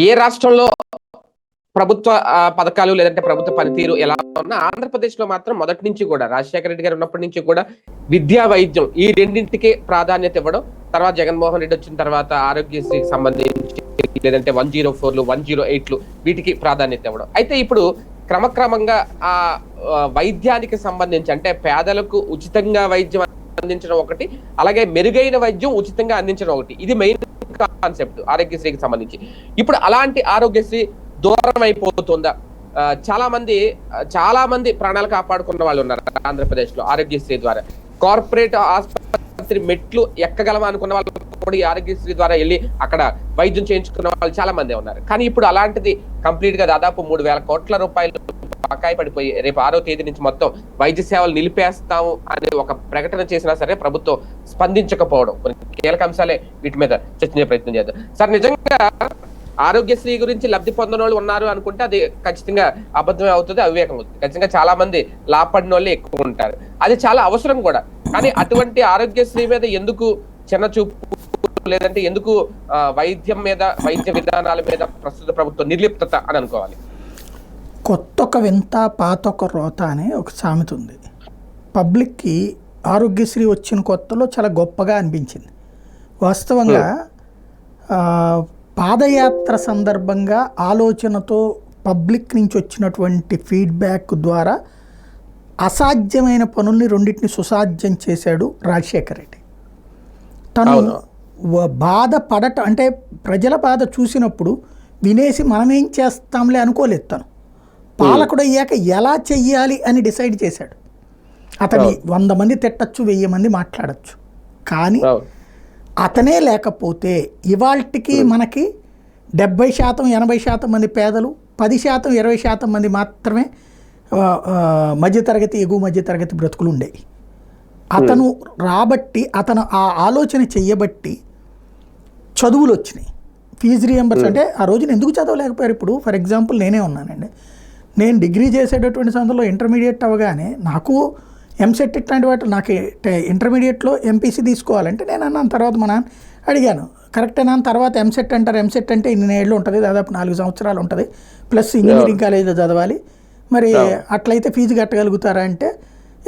ఏ రాష్ట్రంలో ప్రభుత్వ పథకాలు లేదంటే ప్రభుత్వ పనితీరు ఎలా ఉన్నా ఆంధ్రప్రదేశ్ లో మాత్రం మొదటి నుంచి కూడా రాజశేఖర రెడ్డి గారు ఉన్నప్పటి నుంచి కూడా విద్యా వైద్యం ఈ రెండింటికే ప్రాధాన్యత ఇవ్వడం. తర్వాత జగన్మోహన్ రెడ్డి వచ్చిన తర్వాత ఆరోగ్యశ్రీకి సంబంధించి లేదంటే 104లు 108లు వీటికి ప్రాధాన్యత ఇవ్వడం. అయితే ఇప్పుడు క్రమక్రమంగా ఆ వైద్యానికి సంబంధించి అంటే పేదలకు ఉచితంగా వైద్యం అందించడం ఒకటి, అలాగే మెరుగైన వైద్యం ఉచితంగా అందించడం ఒకటి. ఇది మెయిన్ కాన్సెప్ట్ ఆరోగ్యశ్రీకి సంబంధించి. ఇప్పుడు అలాంటి ఆరోగ్యశ్రీ దూరం అయిపోతుందా? చాలా మంది ప్రాణాలు కాపాడుకున్న వాళ్ళు ఉన్నారు ఆంధ్రప్రదేశ్ లో ఆరోగ్యశ్రీ ద్వారా. కార్పొరేట్ ఆసుపత్రి మెట్లు ఎక్కగలమా అనుకున్న వాళ్ళు కూడా ఈ ఆరోగ్యశ్రీ ద్వారా వెళ్ళి అక్కడ వైద్యం చేయించుకున్న వాళ్ళు చాలా మంది ఉన్నారు. కానీ ఇప్పుడు అలాంటిది కంప్లీట్ గా దాదాపు 3,000 కోట్ల రూపాయలు బకాయి పడిపోయి రేపు 6వ తేదీ నుంచి మొత్తం వైద్య సేవలు నిలిపేస్తాము అనే ఒక ప్రకటన చేసినా సరే ప్రభుత్వం స్పందించకపోవడం, కొన్ని కీలక అంశాలే వీటి మీద చర్చించే ప్రయత్నం చేద్దాం. సార్, నిజంగా ఆరోగ్యశ్రీ గురించి లబ్ధి పొందిన వాళ్ళు ఉన్నారు అనుకుంటే అది ఖచ్చితంగా అబద్ధమే అవుతుంది, అవివేకం అవుతుంది. ఖచ్చితంగా చాలా మంది లాభపడిన వాళ్ళే ఎక్కువ ఉంటారు, అది చాలా అవసరం కూడా. కానీ అటువంటి ఆరోగ్యశ్రీ మీద ఎందుకు చిన్న చూపు, లేదంటే ఎందుకు వైద్యం మీద, వైద్య విధానాల మీద ప్రస్తుత ప్రభుత్వం నిర్లిప్తత అని అనుకోవాలి? కొత్త ఒక వింత పాత ఒక రోత అనే ఒక సామెత ఉంది. పబ్లిక్కి ఆరోగ్యశ్రీ వచ్చిన కొత్తలో చాలా గొప్పగా అనిపించింది. వాస్తవంగా పాదయాత్ర సందర్భంగా ఆలోచనతో పబ్లిక్ నుంచి వచ్చినటువంటి ఫీడ్బ్యాక్ ద్వారా అసాధ్యమైన పనుల్ని రెండింటిని సుసాధ్యం చేశాడు రాజశేఖర రెడ్డి. తను బాధపడటం అంటే ప్రజల బాధ చూసినప్పుడు వినేసి మనమేం చేస్తాంలే అనుకోలేదు. తను పాలకుడు అయ్యాక ఎలా చెయ్యాలి అని డిసైడ్ చేశాడు. అతన్ని 100 మంది తిట్టచ్చు, 1000 మంది మాట్లాడచ్చు, కానీ అతనే లేకపోతే ఇవాళకి మనకి 70% 80% మంది పేదలు, 10% 20% మంది మాత్రమే మధ్యతరగతి, ఎగువ మధ్యతరగతి బ్రతుకులు ఉండేవి. అతను రాబట్టి, అతను ఆ ఆలోచన చెయ్యబట్టి చదువులు వచ్చినాయి. ఫీజు రియంబర్స్ అంటే ఆ రోజున ఎందుకు చదవలేకపోయారు? ఇప్పుడు ఫర్ ఎగ్జాంపుల్ నేనే ఉన్నానండి. నేను డిగ్రీ చేసేటటువంటి సందర్భంలో ఇంటర్మీడియట్ అవ్వగానే నాకు ఎంసెట్ ఇట్లాంటి వాటి, నాకు ఇంటర్మీడియట్లో ఎంపీసీ తీసుకోవాలంటే నేను అన్నాను. తర్వాత మా నాన్న అడిగాను, కరెక్టే నాన్న, తర్వాత ఎంసెట్ అంటారు, ఎంసెట్ అంటే ఇన్ని ఏళ్ళు ఉంటుంది, దాదాపు 4 సంవత్సరాలు ఉంటుంది, ప్లస్ ఇంజనీరింగ్ కాలేజీలో చదవాలి, మరి అట్లయితే ఫీజు కట్టగలుగుతారా అంటే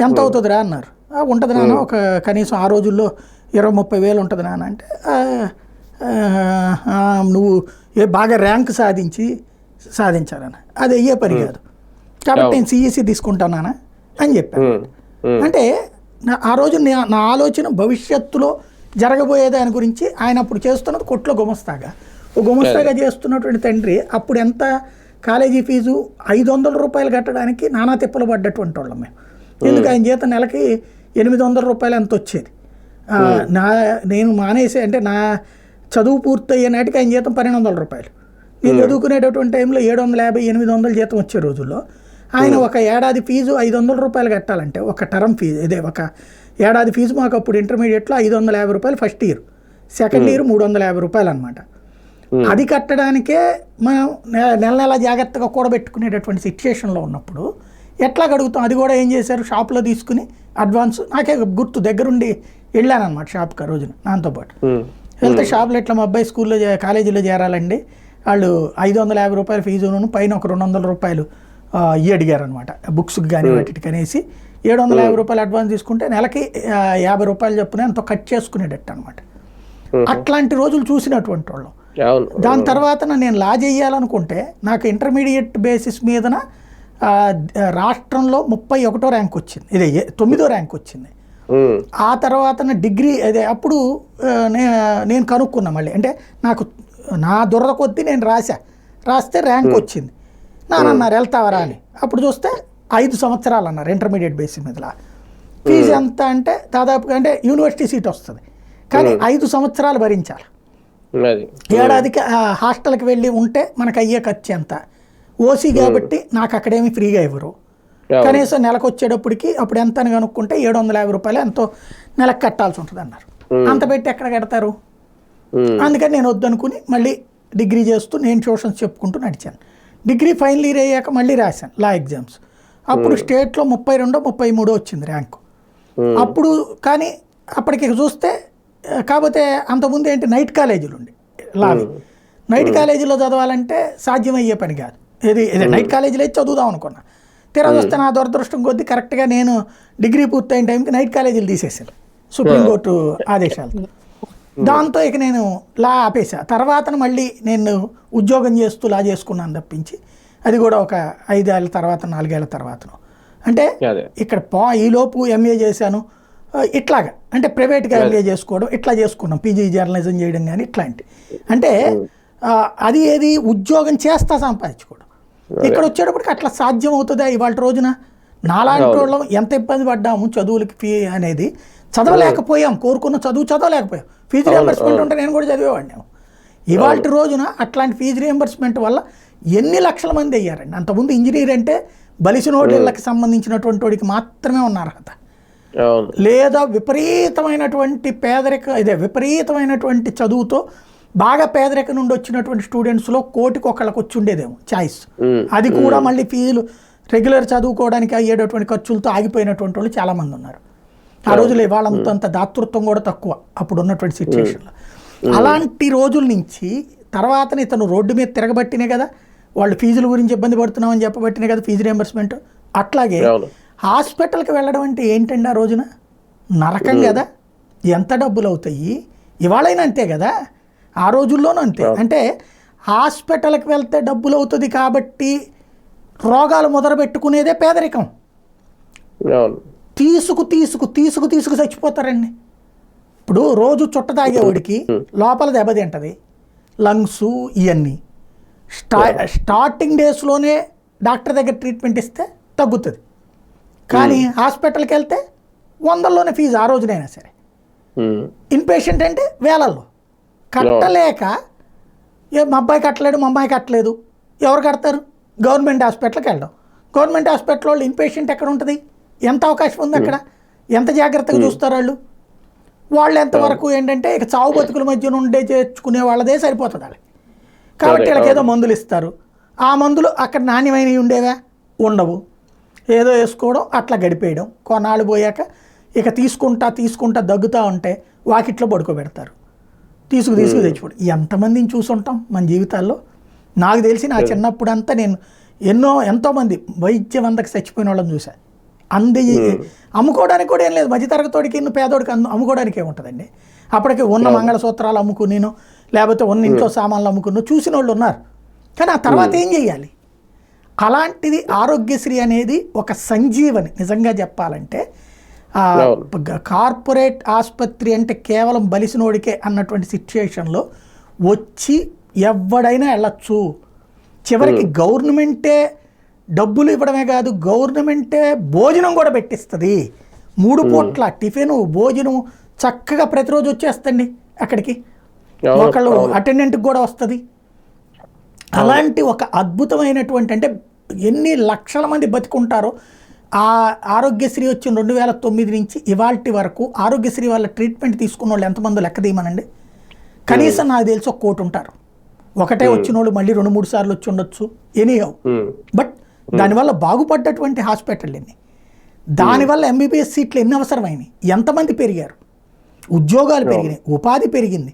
ఎంత అవుతుందిరా అన్నారు. ఉంటుంది నాన్న, ఒక కనీసం ఆ రోజుల్లో 20-30 వేలు ఉంటుంది నాన్న అంటే, నువ్వు బాగా ర్యాంక్ సాధించాలన్న, అది అయ్యే పని కాదు, కాబట్టి నేను సిఈసి తీసుకుంటానా అని చెప్పాను. అంటే ఆ రోజు నా ఆలోచన భవిష్యత్తులో జరగబోయే దాని గురించి. ఆయన అప్పుడు చేస్తున్నది కొట్లో గుమస్తాగా చేస్తున్నటువంటి తండ్రి అప్పుడు ఎంత కాలేజీ ఫీజు 500 రూపాయలు కట్టడానికి నానా తిప్పలు పడ్డటువంటి వాళ్ళం మేము. ఎందుకు ఆయన జీతం నెలకి 800 రూపాయలు ఎంత వచ్చేది. నేను మానేసి అంటే నా చదువు పూర్తయ్యే నాటికి ఆయన జీతం 1200 రూపాయలు. నేను చదువుకునేటటువంటి టైంలో 750 800 జీతం వచ్చే రోజుల్లో ఆయన ఒక ఏడాది ఫీజు 500 రూపాయలు కట్టాలంటే, ఒక టర్మ్ ఫీజు, ఇదే ఒక ఏడాది ఫీజు మాకు అప్పుడు ఇంటర్మీడియట్లో 550 రూపాయలు ఫస్ట్ ఇయర్, సెకండ్ ఇయర్ 350 రూపాయలు అనమాట. అది కట్టడానికే మనం నెల జాగ్రత్తగా కూడబెట్టుకునేటటువంటి సిచ్యుయేషన్లో ఉన్నప్పుడు ఎట్లా గడుగుతాం? అది కూడా ఏం చేశారు, షాప్లో తీసుకుని అడ్వాన్స్, నాకే గుర్తు, దగ్గరుండి వెళ్ళానమాట షాప్కి ఆ రోజున నాతో పాటు. వెళ్తే షాప్లో ఇట్లా మా అబ్బాయి స్కూల్లో కాలేజీలో చేరాలండి, వాళ్ళు 550 రూపాయల ఫీజును పైన ఒక 200 రూపాయలు అడిగారు అనమాట, బుక్స్కి కానీ వాటికి అనేసి 750 రూపాయలు అడ్వాన్స్ తీసుకుంటే నెలకి 50 రూపాయలు చెప్పున ఎంతో కట్ చేసుకునేటట్టు అనమాట. అట్లాంటి రోజులు చూసినటువంటి వాళ్ళం. దాని తర్వాత నేను లా చేయాలనుకుంటే నాకు ఇంటర్మీడియట్ బేసిస్ మీదన రాష్ట్రంలో 31వ ర్యాంక్ వచ్చింది, ఇదే 9వ ర్యాంక్ వచ్చింది. ఆ తర్వాత డిగ్రీ అదే అప్పుడు నేను కనుక్కున్నా మళ్ళీ, అంటే నాకు నా దురద కొద్దీ నేను రాస్తే ర్యాంక్ వచ్చింది. నాన్నన్నారు వెళ్తావరా అని. అప్పుడు చూస్తే 5 సంవత్సరాలు అన్నారు ఇంటర్మీడియట్ బేసిస్ మీద. ఫీజు ఎంత అంటే దాదాపుగా అంటే యూనివర్సిటీ సీట్ వస్తుంది, కానీ 5 సంవత్సరాలు భరించాలి. ఏడాదికి హాస్టల్కి వెళ్ళి ఉంటే మనకు అయ్యే ఖర్చు ఎంత. ఓసీ కాబట్టి నాకు అక్కడేమి ఫ్రీగా ఇవ్వరు, కనీసం నెలకు వచ్చేటప్పటికి అప్పుడు ఎంత అని కనుక్కుంటే 750 రూపాయలు ఎంతో నెలకు కట్టాల్సి ఉంటుంది అన్నారు. అంత పెట్టి ఎక్కడ కడతారు? అందుకని నేను వద్దనుకుని మళ్ళీ డిగ్రీ చేస్తూ నేను ట్యూషన్స్ చెప్పుకుంటూ నడిచాను. డిగ్రీ ఫైనల్ ఇయర్ అయ్యాక మళ్ళీ రాశాను లా ఎగ్జామ్స్. అప్పుడు స్టేట్లో 32 33 వచ్చింది ర్యాంకు అప్పుడు. కానీ అప్పటికి చూస్తే కాకపోతే అంతకుముందు ఏంటి నైట్ కాలేజీలు ఉండే లావి, నైట్ కాలేజీలో చదవాలంటే సాధ్యమయ్యే పని కాదు. ఇది నైట్ కాలేజీలో చదువుదాం అనుకున్నా, తీరా వస్తే నా దురదృష్టం కొద్దీ కరెక్ట్గా నేను డిగ్రీ పూర్తయిన టైంకి నైట్ కాలేజీలు తీసేసాను సుప్రీంకోర్టు ఆదేశాలతో. దాంతో ఇక నేను లా ఆపేసా. తర్వాత మళ్ళీ నేను ఉద్యోగం చేస్తూ లా చేసుకున్నాను తప్పించి, అది కూడా ఒక 5 ఏళ్ళ తర్వాత 4 ఏళ్ల తర్వాతను. అంటే ఇక్కడ ఈలోపు ఎంఏ చేశాను, ఇట్లాగా అంటే ప్రైవేట్గా ఎంఏ చేసుకోవడం, ఇట్లా చేసుకున్నాం, పీజీ జర్నలిజం చేయడం కానీ ఇట్లాంటి. అంటే అది ఏది ఉద్యోగం చేస్తా సంపాదించుకోవడం. ఇక్కడ వచ్చేటప్పటికి అట్లా సాధ్యం అవుతుందా ఇవాళ రోజున? నాలాంటి వాళ్ళం ఎంత ఇబ్బంది పడ్డాము చదువులకి, ఫీ అనేది చదవలేకపోయాం, కోరుకున్న చదువు చదవలేకపోయాం. ఫీజు రియంబర్స్మెంట్ ఉంటే నేను కూడా చదివేవాడిని. ఇవాళ రోజున అట్లాంటి ఫీజు రియంబర్స్మెంట్ వల్ల ఎన్ని లక్షల మంది అయ్యారండి. అంతకుముందు ఇంజనీర్ అంటే బలిసినోళ్ళకి సంబంధించినటువంటి వాడికి మాత్రమే ఉన్న అర్హత, లేదా విపరీతమైనటువంటి విపరీతమైనటువంటి చదువుతో బాగా పేదరికం నుండి వచ్చినటువంటి స్టూడెంట్స్లో కోటికి ఒకళ్ళకి వచ్చి ఉండేదేమో చాయిస్. అది కూడా మళ్ళీ ఫీజులు రెగ్యులర్ చదువుకోవడానికి అయ్యేటటువంటి ఖర్చులతో ఆగిపోయినటువంటి వాళ్ళు చాలామంది ఉన్నారు. ఆ రోజులు వాళ్ళంత దాతృత్వం కూడా తక్కువ అప్పుడు ఉన్నటువంటి సిచ్యువేషన్లో. అలాంటి రోజుల నుంచి తర్వాత ఇతను రోడ్డు మీద తిరగబట్టినే కదా వాళ్ళు ఫీజుల గురించి ఇబ్బంది పడుతున్నామని చెప్పబట్టినే కదా ఫీజు రియంబర్స్మెంట్. అట్లాగే హాస్పిటల్కి వెళ్ళడం అంటే ఏంటండి ఆ రోజున? నరకం కదా. ఎంత డబ్బులు అవుతాయి? ఇవాళైనా అంతే కదా, ఆ రోజుల్లోనూ అంతే. అంటే హాస్పిటల్కి వెళ్తే డబ్బులు అవుతుంది కాబట్టి రోగాలు మొదలుపెట్టుకునేదే పేదరికం. తీసుకు చచ్చిపోతారండి. ఇప్పుడు రోజు చుట్ట తాగేవాడికి లోపల దెబ్బతింటది, లంగ్స్ ఇవన్నీ. స్టార్టింగ్ డేస్లోనే డాక్టర్ దగ్గర ట్రీట్మెంట్ ఇస్తే తగ్గుతుంది, కానీ హాస్పిటల్కి వెళ్తే 100లోనే ఫీజు ఆ రోజునైనా సరే. ఇన్పేషెంట్ అంటే వేలల్లో. కట్టలేక మా అబ్బాయి కట్టలేడు, మా అమ్మాయి కట్టలేదు, ఎవరు కడతారు? గవర్నమెంట్ హాస్పిటల్కి వెళ్ళడం. గవర్నమెంట్ హాస్పిటల్ వాళ్ళు ఇన్పేషెంట్ ఎక్కడ ఉంటుంది? ఎంత అవకాశం ఉంది అక్కడ? ఎంత జాగ్రత్తగా చూస్తారు వాళ్ళు ఎంతవరకు ఏంటంటే ఇక చావు బతుకుల మధ్య నుండే చేర్చుకునే వాళ్ళదే సరిపోతుంది వాళ్ళకి. కాబట్టి వీళ్ళకి ఏదో మందులు ఇస్తారు, ఆ మందులు అక్కడ నాణ్యమైనవి ఉండేవా? ఉండవు. ఏదో వేసుకోవడం, అట్లా గడిపేయడం. కొన్నాళ్ళు పోయాక ఇక తీసుకుంటా దగ్గుతూ ఉంటే వాకిట్లో పడుకోబెడతారు, తీసుకు తెచ్చిపోవడం. ఎంతమందిని చూసుంటాం మన జీవితాల్లో. నాకు తెలిసి నా చిన్నప్పుడు అంతా నేను ఎంతోమంది వైద్యవంతకు చచ్చిపోయిన వాళ్ళని చూశాను. అమ్ముకోవడానికి కూడా ఏం లేదు, మధ్యతరగతోడికి పేదోడికి అమ్ముకోవడానికి ఏముంటుందండి. అప్పటికి ఉన్న మంగళసూత్రాలు అమ్ముకునేను, లేకపోతే ఉన్న ఇంట్లో సామాన్లు అమ్ముకుని చూసిన వాళ్ళు ఉన్నారు. కానీ ఆ తర్వాత ఏం చేయాలి? అలాంటిది ఆరోగ్యశ్రీ అనేది ఒక సంజీవని. నిజంగా చెప్పాలంటే కార్పొరేట్ ఆసుపత్రి అంటే కేవలం బలిసినోడికే అన్నటువంటి సిచ్యుయేషన్లో వచ్చి ఎవడైనా వెళ్ళచ్చు. చివరికి గవర్నమెంటే డబ్బులు ఇవ్వడమే కాదు, గవర్నమెంటే భోజనం కూడా పెట్టిస్తుంది. 3 పూట్ల టిఫిన్ భోజనం చక్కగా ప్రతిరోజు వచ్చేస్తండి అక్కడికి. ఒకళ్ళు అటెండెంట్కి కూడా వస్తుంది. అలాంటి ఒక అద్భుతమైనటువంటి, అంటే ఎన్ని లక్షల మంది బతికుంటారో. ఆ ఆరోగ్యశ్రీ వచ్చిన 2009 నుంచి ఇవాల్టి వరకు ఆరోగ్యశ్రీ వాళ్ళ ట్రీట్మెంట్ తీసుకున్న వాళ్ళు ఎంతమంది లెక్క తీయమనండి. కనీసం నాకు తెలిసి 1 కోటి ఉంటారు. ఒకటే వచ్చిన వాళ్ళు మళ్ళీ 2-3 సార్లు వచ్చి ఉండొచ్చు, ఎనీహౌ. బట్ దానివల్ల బాగుపడ్డటువంటి హాస్పిటల్ ఎన్ని, దానివల్ల ఎంబీబీఎస్ సీట్లు ఎన్ని అవసరమైనవి, ఎంతమంది పెరిగారు, ఉద్యోగాలు పెరిగినాయి, ఉపాధి పెరిగింది.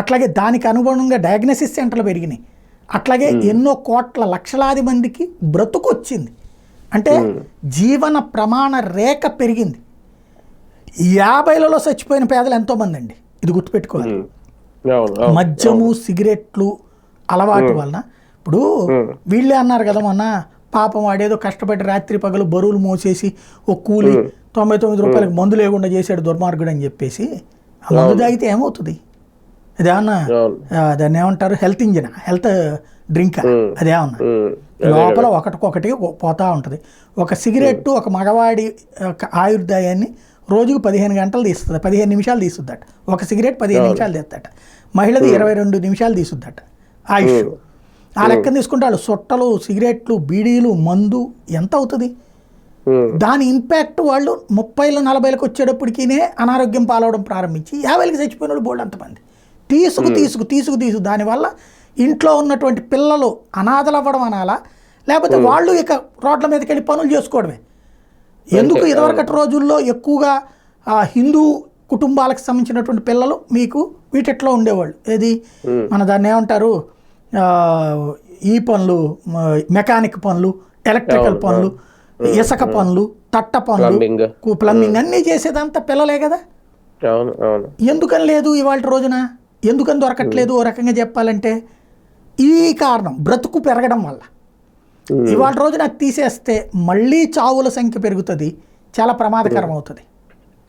అట్లాగే దానికి అనుగుణంగా డయాగ్నోసిస్ సెంటర్లు పెరిగినాయి. అట్లాగే ఎన్నో కోట్ల లక్షలాది మందికి బ్రతుకు వచ్చింది. అంటే జీవన ప్రమాణ రేఖ పెరిగింది. 50లలో చచ్చిపోయిన పేదలు ఎంతోమంది అండి, ఇది గుర్తుపెట్టుకోవాలి. మద్యము సిగరెట్లు అలవాటు వలన. ఇప్పుడు వీళ్ళే అన్నారు కదా మొన్న, పాపం వాడేదో కష్టపడి రాత్రి పగలు బరువులు మోసేసి ఒక కూలి 99 రూపాయలకు మందు లేకుండా చేశాడు దుర్మార్గుడు అని చెప్పేసి. ఆ మందు తాగితే ఏమవుతుంది? అదేమన్నా దాన్ని ఏమంటారు, హెల్త్ ఇంజిన్, హెల్త్ డ్రింక్, అదేమన్నా లోపల ఒకటికొకటి పోతా ఉంటుంది. ఒక సిగరెట్టు ఒక మగవాడి ఆయుర్దాయాన్ని రోజుకు 15 గంటలు తీస్తుంది, 15 నిమిషాలు తీస్తుందట. ఒక సిగరెట్ 15 నిమిషాలు తీస్తుందట. మహిళది 22 నిమిషాలు తీస్తుందట ఆయుష్. ఆ లెక్కన తీసుకుంటే వాళ్ళు సొట్టలు, సిగరెట్లు, బీడీలు, మందు ఎంత అవుతుంది? దాని ఇంపాక్ట్ వాళ్ళు 30-40లకు వచ్చేటప్పటికీనే అనారోగ్యం పాలవడం ప్రారంభించి 50కి చచ్చిపోయిన వాళ్ళు బోల్డ్ అంతమంది. తీసుకు దానివల్ల ఇంట్లో ఉన్నటువంటి పిల్లలు అనాథలు అవ్వడం అనాలా, లేకపోతే వాళ్ళు ఇక రోడ్ల మీదకి వెళ్ళి పనులు చేసుకోవడమే. ఎందుకు ఇదివరకటి రోజుల్లో ఎక్కువగా హిందూ కుటుంబాలకు సంబంధించినటువంటి పిల్లలు మీకు వీటిట్లో ఉండేవాళ్ళు. ఏది మన దాన్ని ఏమంటారు, ఈ పనులు, మెకానిక్ పనులు, ఎలక్ట్రికల్ పనులు, ఇసుక పనులు, తట్ట పనులు, ప్లంబింగ్ అన్నీ చేసేదంతా పిల్లలే కదా. ఎందుకని లేదు ఇవాళ రోజున, ఎందుకని దొరకట్లేదు ఓ రకంగా చెప్పాలంటే ఈ కారణం బ్రతుకు పెరగడం వల్ల. ఇవాళ రోజున అది తీసేస్తే మళ్ళీ చావుల సంఖ్య పెరుగుతుంది, చాలా ప్రమాదకరం అవుతుంది.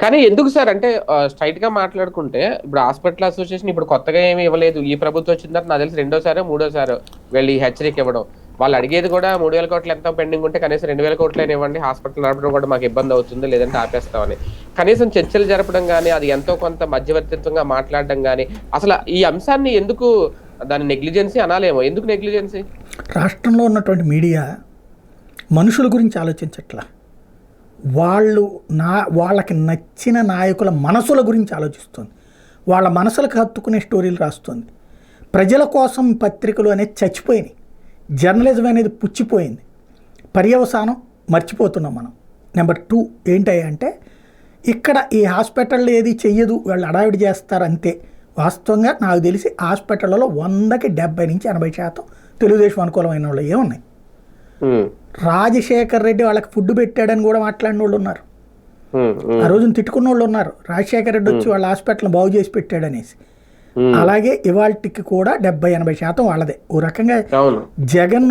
కానీ ఎందుకు సార్ అంటే స్ట్రైట్ గా మాట్లాడుకుంటే ఇప్పుడు హాస్పిటల్ అసోసియేషన్ ఇప్పుడు కొత్తగా ఏమి ఇవ్వలేదు. ఈ ప్రభుత్వం వచ్చిన తర్వాత నాకు తెలిసి 2వ సారో 3వ సారో వీళ్ళు ఈ హెచ్చరిక ఇవ్వడం. వాళ్ళు అడిగేది కూడా 3,000 కోట్లు ఎంత పెండింగ్ ఉంటే కనీసం 2,000 కోట్లైనా ఇవ్వండి, హాస్పిటల్ నడపడం కూడా మాకు ఇబ్బంది అవుతుంది, లేదంటే ఆపేస్తామని. కనీసం చర్చలు జరపడం కానీ, అది ఎంతో కొంత మధ్యవర్తిత్వంగా మాట్లాడడం కానీ, అసలు ఈ అంశాన్ని ఎందుకు దాని నెగ్లిజెన్సీ అనాలేమో, ఎందుకు నెగ్లిజెన్సీ? రాష్ట్రంలో ఉన్నటువంటి మీడియా మనుషుల గురించి ఆలోచించట్లా, వాళ్ళకి నచ్చిన నాయకుల మనసుల గురించి ఆలోచిస్తుంది, వాళ్ళ మనసులకు హత్తుకునే స్టోరీలు రాస్తుంది. ప్రజల కోసం పత్రికలు అనేది చచ్చిపోయినాయి, జర్నలిజం అనేది పుచ్చిపోయింది, పర్యవసానం మర్చిపోతున్నాం మనం. నెంబర్ 2 ఏంటంటే ఇక్కడ ఈ హాస్పిటల్ ఏది చెయ్యదు, వాళ్ళు అడావిడి చేస్తారు అంతే. వాస్తవంగా నాకు తెలిసి హాస్పిటల్లో 100కి 70 నుంచి 80% తెలుగుదేశం అనుకూలమైన వాళ్ళు ఏమున్నాయి. రాజశేఖర్ రెడ్డి వాళ్ళకి ఫుడ్ పెట్టాడని కూడా మాట్లాడిన వాళ్ళు ఉన్నారు, ఆ రోజున తిట్టుకున్న వాళ్ళు ఉన్నారు. రాజశేఖర్ రెడ్డి వచ్చి వాళ్ళ హాస్పిటల్ బాగు చేసి పెట్టాడనేసి. అలాగే ఇవాళకి కూడా 70-80% వాళ్ళదే. ఓ రకంగా జగన్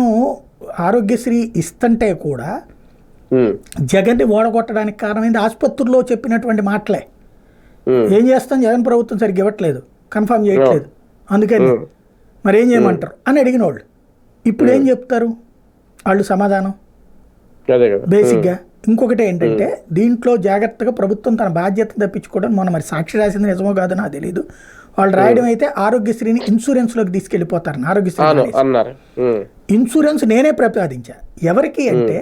ఆరోగ్యశ్రీ ఇస్తుంటే కూడా జగన్ని ఓడగొట్టడానికి కారణమైంది ఆసుపత్రుల్లో చెప్పినటువంటి మాటలే. ఏం చేస్తాం, జగన్ ప్రభుత్వం సరిగ్గా ఇవ్వట్లేదు, కన్ఫర్మ్ చేయట్లేదు, అందుకని మరి ఏం చేయమంటారు అని అడిగిన వాళ్ళు ఇప్పుడు ఏం చెప్తారు వాళ్ళు సమాధానం? బేసిక్గా ఇంకొకటి ఏంటంటే దీంట్లో జాగ్రత్తగా ప్రభుత్వం తన బాధ్యతను తప్పించుకోవడం. మొన్న మరి సాక్షి రాసింది నిజమో కాదో నాకు తెలియదు, వాళ్ళు రాయడం అయితే ఆరోగ్యశ్రీని ఇన్సూరెన్స్లోకి తీసుకెళ్ళిపోతారని. ఆరోగ్యశ్రీ ఇన్సూరెన్స్ నేనే ప్రతిపాదించా. ఎవరికి అంటే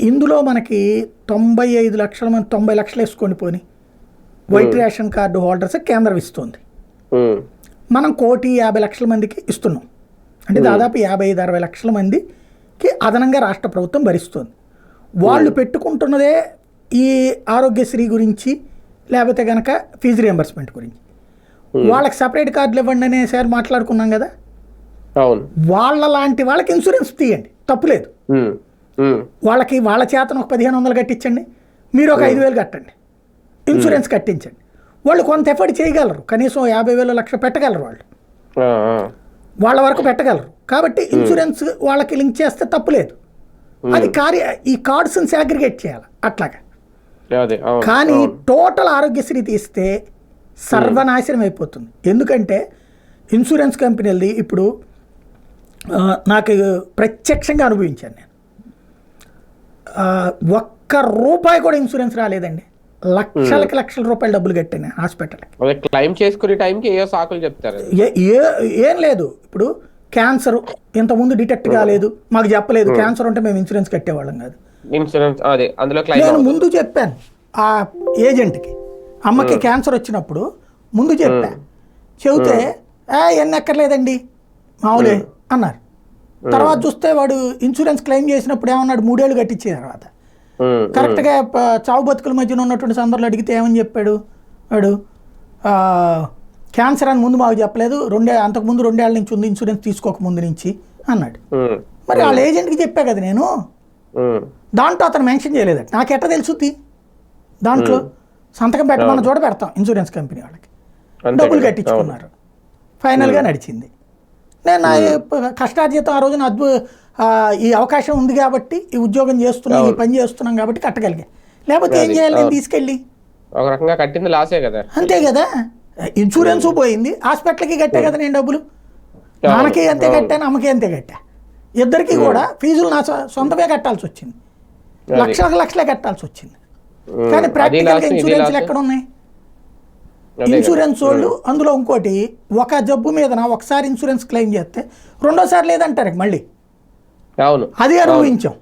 ఇందులో మనకి 95 లక్షల మంది, 90 లక్షలు వేసుకొని పోని వైట్ రేషన్ కార్డు హోల్డర్స్ కేంద్రం ఇస్తుంది, మనం 1,50,00,000 మందికి ఇస్తున్నాం. అంటే దాదాపు 55-60 లక్షల మందికి అదనంగా రాష్ట్ర ప్రభుత్వం భరిస్తుంది. వాళ్ళు పెట్టుకుంటున్నదే ఈ ఆరోగ్యశ్రీ గురించి, లేకపోతే కనుక ఫీజు రియంబర్స్మెంట్ గురించి. వాళ్ళకి సపరేట్ కార్డులు ఇవ్వండి అనేసారి మాట్లాడుకున్నాం కదా. వాళ్ళ లాంటి వాళ్ళకి ఇన్సూరెన్స్ తీయండి, తప్పులేదు. వాళ్ళకి వాళ్ళ చేతను ఒక 1,500 కట్టించండి, మీరు ఒక 5,000 కట్టండి, ఇన్సూరెన్స్ కట్టించండి. వాళ్ళు కొంత ఎఫర్ట్ చేయగలరు, కనీసం 50,000 లక్ష పెట్టగలరు, వాళ్ళు వాళ్ళ వరకు పెట్టగలరు. కాబట్టి ఇన్సూరెన్స్ వాళ్ళకి లింక్ చేస్తే తప్పులేదు. అది ఈ కార్డ్స్ని సాగ్రిగేట్ చేయాలి అట్లాగా. కానీ టోటల్ ఆరోగ్యశ్రీ తీస్తే సర్వనాశనం అయిపోతుంది. ఎందుకంటే ఇన్సూరెన్స్ కంపెనీలది ఇప్పుడు నాకు ప్రత్యక్షంగా అనుభవించాను నేను. ₹1 కూడా ఇన్సూరెన్స్ రాలేదండి. లక్షల రూపాయలు డబ్బులు కట్టాను హాస్పిటల్కి. క్లెయిమ్ చేసుకునే టైంకి ఏదో సాకులు చెప్తారు. ఏం లేదు, ఇప్పుడు క్యాన్సర్ ఇంతకుముందు డిటెక్ట్ కాలేదు, మాకు చెప్పలేదు. క్యాన్సర్ ఉంటే మేము ఇన్సూరెన్స్ కట్టేవాళ్ళం కాదు. ఇన్సూరెన్స్ నేను ముందు చెప్పాను ఆ ఏజెంట్కి, అమ్మకి క్యాన్సర్ వచ్చినప్పుడు ముందు చెబితే ఎన్ని ఎక్కర్లేదండి మామూలే అన్నారు. తర్వాత చూస్తే వాడు ఇన్సూరెన్స్ క్లెయిమ్ చేసినప్పుడు ఏమన్నాడు, 3 ఏళ్ళు కట్టించే తర్వాత కరెక్ట్గా చావు బతుకుల మధ్యన ఉన్నటువంటి సందర్భంలో అడిగితే ఏమని చెప్పాడు వాడు, క్యాన్సర్ అని ముందు మాకు చెప్పలేదు, అంతకుముందు 2 ఏళ్ళ నుంచి ఉంది ఇన్సూరెన్స్ తీసుకోక ముందు నుంచి అన్నాడు. మరి వాళ్ళ ఏజెంట్కి చెప్పా కదా నేను, దాంట్లో అతను మెన్షన్ చేయలేదట. నాకు ఎట్ట తెలుసుద్ది? దాంట్లో సంతకం పెట్టమన్న చోట పెడతాం ఇన్సూరెన్స్ కంపెనీ వాళ్ళకి. డబ్బులు కట్టించుకున్నారు, ఫైనల్గా నడిచింది. నేను కష్టార్జితం ఆ రోజున ఈ అవకాశం ఉంది కాబట్టి, ఈ ఉద్యోగం చేస్తున్నాం, ఈ పని చేస్తున్నాం కాబట్టి కట్టగలిగా. లేకపోతే ఏం చేయాలి, నేను తీసుకెళ్ళి ఒక రకంగా కట్టింది లాసే కదా. అంతే కదా, ఇన్సూరెన్స్ పోయింది, హాస్పిటల్కి కట్టా కదా నేను డబ్బులు, నాన్నకి అంతే కట్టాను, అమ్మకి అంతే కట్టా. ఇద్దరికి కూడా ఫీజులు నా సొంతమే కట్టాల్సి వచ్చింది, లక్షలే కట్టాల్సి వచ్చింది. కానీ ప్రాక్టికల్గా ఇన్సూరెన్స్లు ఎక్కడ ఉన్నాయి? ఇన్సూరెన్స్ వాళ్ళు అందులో ఇంకోటి, ఒక జబ్బు మీద ఒకసారి ఇన్సూరెన్స్ క్లెయిమ్ చేస్తే 2వ సారి లేదంటారు మళ్ళీ, అది అనుభవించాం.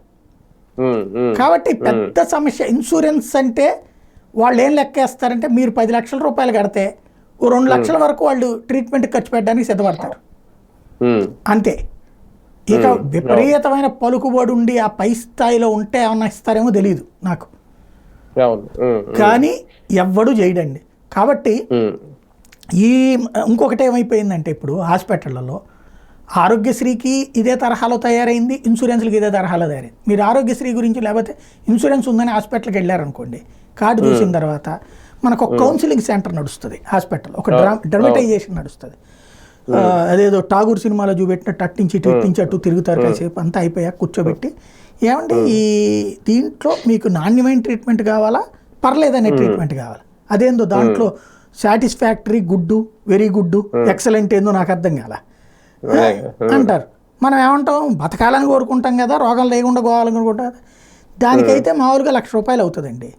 కాబట్టి పెద్ద సమస్య ఇన్సూరెన్స్. అంటే వాళ్ళు ఏం లెక్కేస్తారంటే మీరు 10 లక్షల రూపాయలు కడితే 2 లక్షల వరకు వాళ్ళు ట్రీట్మెంట్ ఖర్చు పెట్టడానికి సిద్ధపడతారు అంతే. ఇక విపరీతమైన పలుకుబడి ఉండి ఆ పై స్థాయిలో ఉంటే ఏమన్నా ఇస్తారేమో తెలియదు నాకు, కానీ ఎవ్వడూ చేయడండి. కాబట్టి ఇంకొకటి ఏమైపోయిందంటే ఇప్పుడు హాస్పిటళ్లలో ఆరోగ్యశ్రీకి ఇదే తరహాలో తయారైంది, ఇన్సూరెన్స్కి ఇదే తరహాలో తయారైంది. మీరు ఆరోగ్యశ్రీ గురించి లేకపోతే ఇన్సూరెన్స్ ఉందని హాస్పిటల్కి వెళ్ళారనుకోండి, కార్డు చూసిన తర్వాత మనకు ఒక కౌన్సిలింగ్ సెంటర్ నడుస్తుంది హాస్పిటల్, ఒక డర్మటైజేషన్ నడుస్తుంది. అదేదో ఠాగూర్ సినిమాలో చూపెట్టినట్టు అట్టించి అటు తిరుగుతారు కాసేపు, అంతా అయిపోయాక కూర్చోబెట్టి ఏమంటే ఈ దీంట్లో మీకు నాణ్యమైన ట్రీట్మెంట్ కావాలా పర్లేదనే ట్రీట్మెంట్ కావాలా, అదేందో దాంట్లో సాటిస్ఫాక్టరీ, గుడ్డు, వెరీ గుడ్, ఎక్సలెంట్ ఏందో నాకు అర్థం కాల అంటారు. మనం ఏమంటాం, బతకాలని కోరుకుంటాం కదా, రోగం లేకుండా పోవాలనుకుంటాం కదా. దానికైతే మామూలుగా ₹1,00,000 అవుతుందండి.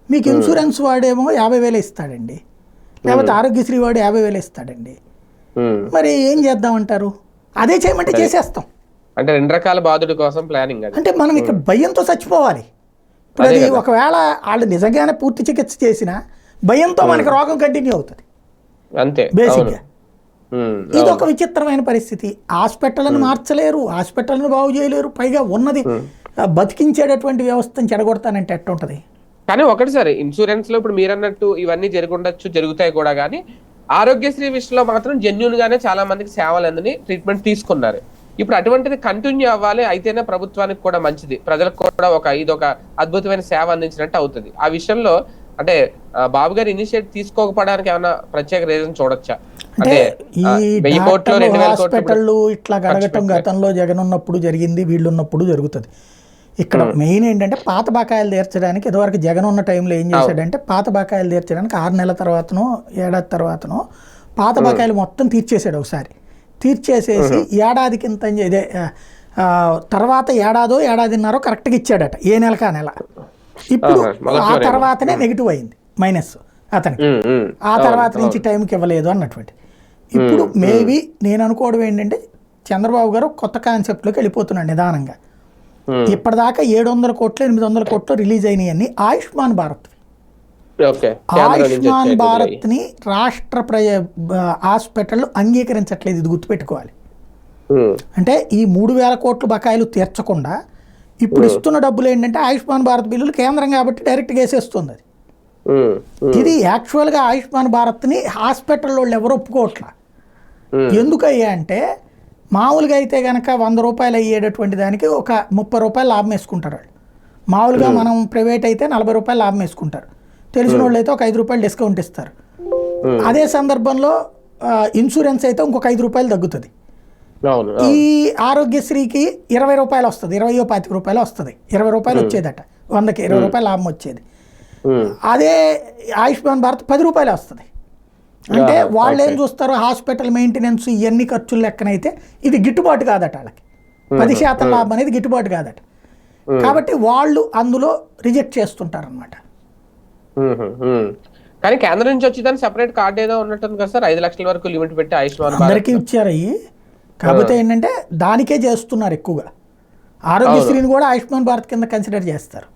మీకు ఇన్సూరెన్స్ వాడేమో 50,000 ఇస్తాడండి, లేకపోతే ఆరోగ్యశ్రీ వాడు 50,000 ఇస్తాడండి. మరి ఏం చేద్దామంటారు? అదే చేయమంటే చేసేస్తాం. అంటే 2 రకాల బాధుడి కోసం ప్లానింగ్. అంటే మనం ఇక్కడ భయంతో చచ్చిపోవాలి. ఇప్పుడు అది ఒకవేళ వాళ్ళు నిజంగానే పూర్తి చికిత్స చేసినా భయంతో మనకి రోగం కంటిన్యూ అవుతుంది అంతే బేసిక్గా. ఇది ఒక విచిత్రమైన పరిస్థితి. హాస్పిటల్ని మార్చలేరు, హాస్పిటల్ని బాగు చేయలేరు, పైగా ఉన్నది బతికించేటటువంటి వ్యవస్థను చెడగొడతానంటే ఎట్లా ఉంటుంది? కానీ ఒకటి సార్, ఇన్సూరెన్స్ లో ఇప్పుడు మీరు అన్నట్టు ఇవన్నీ జరుగుండొచ్చు, జరుగుతాయి కూడా. కానీ ఆరోగ్యశ్రీ విషయంలో మాత్రం జెన్యూన్ గానే చాలా మందికి సేవలు అందని ట్రీట్మెంట్ తీసుకున్నారు. ఇప్పుడు అటువంటిది కంటిన్యూ అవ్వాలి, అయితేనే ప్రభుత్వానికి కూడా మంచిది, ప్రజలకు కూడా ఇదొక అద్భుతమైన సేవ అందించినట్టు అవుతుంది. ఆ విషయంలో అంటే బాబు గారు ఇనిషియేటివ్ తీసుకోకపోవడానికి ఏమైనా ప్రత్యేక రీజన్ చూడొచ్చా? అంటే ఈ హాస్పిటళ్ళు ఇట్లా గడగటం గతంలో జగన్ ఉన్నప్పుడు జరిగింది, వీళ్ళు ఉన్నప్పుడు జరుగుతుంది. ఇక్కడ మెయిన్ ఏంటంటే పాత బకాయిలు తీర్చడానికి, ఇదివరకు జగన్ ఉన్న టైంలో ఏం చేశాడంటే పాత బకాయిలు తీర్చడానికి 6 నెలల తర్వాతనో ఏడాది తర్వాతనో పాత బకాయిలు మొత్తం తీర్చేసాడు. ఒకసారి తీర్చేసేసి ఏడాదికి ఇంత ఇదే తర్వాత ఏడాదిన్నరో కరెక్ట్గా ఇచ్చాడట, ఏ నెలకా నెల. ఇప్పుడు ఆ తర్వాతనే నెగిటివ్ అయింది, మైనస్ అతనికి. ఆ తర్వాత నుంచి టైంకి ఇవ్వలేదు అన్నటువంటి. ఇప్పుడు మేబీ నేను అనుకోవడం ఏంటంటే చంద్రబాబు గారు కొత్త కాన్సెప్ట్లోకి వెళ్ళిపోతున్నాడు నిదానంగా. ఇప్పటిదాకా 700 కోట్లు 800 కోట్లు రిలీజ్ అయినాయన్ని ఆయుష్మాన్ భారత్. ఆయుష్మాన్ భారత్ ని రాష్ట్ర హాస్పిటల్ అంగీకరించట్లేదు, ఇది గుర్తుపెట్టుకోవాలి. అంటే ఈ 3,000 కోట్లు బకాయిలు తీర్చకుండా ఇప్పుడు ఇస్తున్న డబ్బులు ఏంటంటే ఆయుష్మాన్ భారత్ బిల్లులు కేంద్రం కాబట్టి డైరెక్ట్గా వేసేస్తుంది అది. ఇది యాక్చువల్గా ఆయుష్మాన్ భారత్ని హాస్పిటల్ వాళ్ళు ఎవరు ఒప్పుకోవట్లా. ఎందుకయ్యా అంటే మామూలుగా అయితే కనుక ₹100 అయ్యేటటువంటి దానికి ఒక ₹30 లాభం వేసుకుంటారు వాళ్ళు. మామూలుగా మనం ప్రైవేట్ అయితే ₹40 లాభం వేసుకుంటారు, తెలిసిన వాళ్ళు అయితే ఒక ₹5 డిస్కౌంట్ ఇస్తారు. అదే సందర్భంలో ఇన్సూరెన్స్ అయితే ఇంకొక ₹5 తగ్గుతుంది. ఈ ఆరోగ్యశ్రీకి ₹20 వస్తుంది, ₹20-25 వస్తుంది, ₹20 వచ్చేదట, 100కి ₹20 లాభం వచ్చేది. అదే ఆయుష్మాన్ భారత్ ₹10 వస్తుంది. అంటే వాళ్ళు ఏం చూస్తారు, హాస్పిటల్ మెయింటెనెన్స్ ఇవన్నీ ఖర్చులు లెక్కనైతే ఇది గిట్టుబాటు కాదట వాళ్ళకి, 10% లాభం అనేది గిట్టుబాటు కాదట. కాబట్టి వాళ్ళు అందులో రిజెక్ట్ చేస్తుంటారు అనమాట. కానీ కేంద్రం నుంచి వచ్చేదాన్ని సెపరేట్ కార్డు ఏదో ఉన్నట్టుంది కదా సార్, 5 లక్షల వరకు లిమిట్ పెట్టి ఆయుష్మాన్ అందరికీ ఇచ్చారు అయ్యి. కాకపోతే ఏంటంటే దానికే చేస్తున్నారు ఎక్కువగా. ఆరోగ్యశ్రీని కూడా ఆయుష్మాన్ భారత్ కింద కన్సిడర్ చేస్తారు.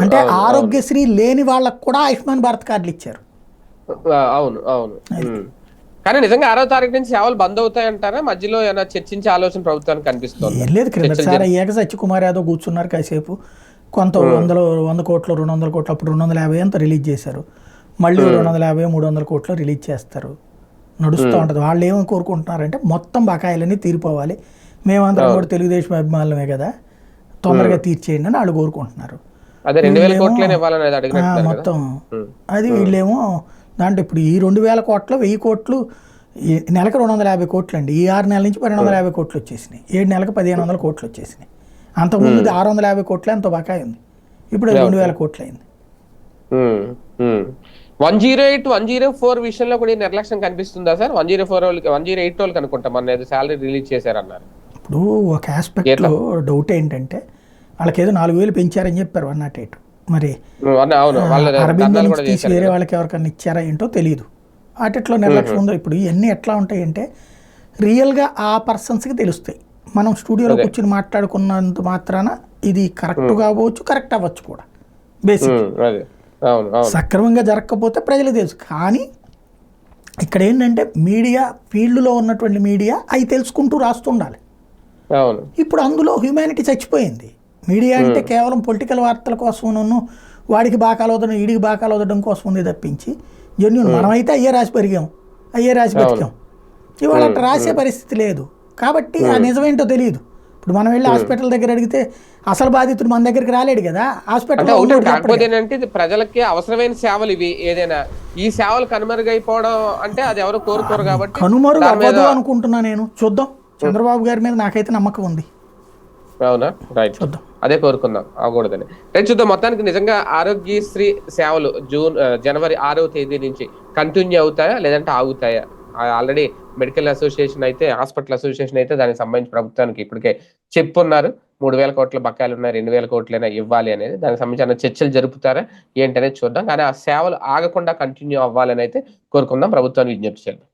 అంటే ఆరోగ్యశ్రీ లేని వాళ్ళకు కూడా ఆయుష్మాన్ భారత్ కార్డులు ఇచ్చారు. అవును అవును. కానీ నిజంగా 6వ తారీఖు నుంచి సేవలు బంద్ అవుతాయి అంటారా? మధ్యలో ఏమైనా చర్చించే ఆలోచన ప్రభుత్వానికి కనిపిస్తుంది? ఏం లేదు, క్రిందసారి అయ్యాక సత్యకుమార్ యాదవ్ కూర్చున్నారు కాసేపు, కొంత 100 కోట్లు 200 కోట్లు అప్పుడు 250 అంత రిలీజ్ చేశారు, మళ్ళీ 250 300 కోట్లు రిలీజ్ చేస్తారు, నడుస్తూ ఉంటుంది. వాళ్ళు ఏమని కోరుకుంటున్నారంటే మొత్తం బకాయిలన్నీ తీరిపోవాలి, మేమందరం కూడా తెలుగుదేశం అభిమానులమే కదా, తొందరగా తీర్చేయండి అని వాళ్ళు కోరుకుంటున్నారు. మొత్తం అది వీళ్ళేమో దాంట్లో ఇప్పుడు ఈ 2,000 కోట్లు 1,000 కోట్లు నెలకు 250 కోట్లు అండి. ఈ 6 నెలల నుంచి 250 కోట్లు వచ్చేసినాయి, 7 నెలలకు 1,500 కోట్లు వచ్చేసినాయి. అంతకుముందు 650 కోట్లే అంత బకాయి ఉంది, ఇప్పుడు 2,000 కోట్లు అయింది. 108, 104 విషయంలో కూడా నిర్లక్ష్యం కనిపిస్తుందా సార్? 108 వాళ్ళకి అనుకుంటా మన శాలరీ రిలీజ్ చేశారన్నారు. ఇప్పుడు ఒక ఆస్పెక్ట్లో డౌట్ ఏంటంటే వాళ్ళకి ఏదో 4,000 పెంచారని చెప్పారు 108. మరి అరబిందో నుంచి తీసి వేరే వాళ్ళకి ఎవరికన్నా ఇచ్చారా ఏంటో తెలియదు. వాటిట్లో నిర్లక్ష్యం ఉందో. ఇప్పుడు ఇవన్నీ ఎట్లా ఉంటాయంటే రియల్గా ఆ పర్సన్స్కి తెలుస్తాయి. మనం స్టూడియోలో కూర్చొని మాట్లాడుకున్నంత మాత్రాన ఇది కరెక్ట్ కావచ్చు, కరెక్ట్ అవ్వచ్చు కూడా. బేసిక్ సక్రమంగా జరగకపోతే ప్రజలకు తెలుసు. కానీ ఇక్కడ ఏంటంటే మీడియా, ఫీల్డ్లో ఉన్నటువంటి మీడియా అవి తెలుసుకుంటూ రాస్తుండాలి. ఇప్పుడు అందులో హ్యూమానిటీ చచ్చిపోయింది. మీడియా అంటే కేవలం పొలిటికల్ వార్తల కోసం, వాడికి బాకాలు వదడం వీడికి బాకాలు వదడం కోసం ఉంది తప్పించి జెన్యూన్ మనమైతే అయ్యే రాసి పెరిగాం, అయ్యే రాసి బతికాం. ఇవాళ అట్లా రాసే పరిస్థితి లేదు. కాబట్టి ఆ నిజమేంటో తెలియదు. ఇప్పుడు మనం వెళ్ళి హాస్పిటల్ దగ్గర అడిగితే అసలు బాధితుడు మన దగ్గరికి రాలేడు కదా, హాస్పిటల్ కాకపోతే ఏంటంటే ఇది ప్రజలకి అవసరమైన సేవలు ఇవి. ఏదైనా ఈ సేవలు కనుమరుగైపోవడం అంటే అది ఎవరు కోరుకోరు కాబట్టి కనుమరుగు అవ్వదు అనుకుంటున్నా నేను. చూద్దాం, చంద్రబాబు గారి మీద నాకైతే నమ్మకం ఉంది. అవునా? రైట్, చూద్దాం, అదే కోరుకుందాం, అవ్వకూడదని. రైట్, చూద్దాం. మొత్తానికి నిజంగా ఆరోగ్యశ్రీ సేవలు జనవరి 6వ తేదీ నుంచి కంటిన్యూ అవుతాయా లేదంటే ఆగుతాయా? ఆల్రెడీ మెడికల్ అసోసియేషన్ అయితే, హాస్పిటల్ అసోసియేషన్ అయితే దానికి సంబంధించి ప్రభుత్వానికి ఇప్పటికే చెప్పున్నారు. 3,000 కోట్ల బకాయిలు ఉన్నాయి, 2,000 కోట్లైనా ఇవ్వాలి అనేది. దానికి సంబంధించిన చర్చలు జరుపుతారా ఏంటనేది చూద్దాం. కానీ ఆ సేవలు ఆగకుండా కంటిన్యూ అవ్వాలని అయితే కోరుకుందాం, ప్రభుత్వాన్ని విజ్ఞప్తి చేద్దాం.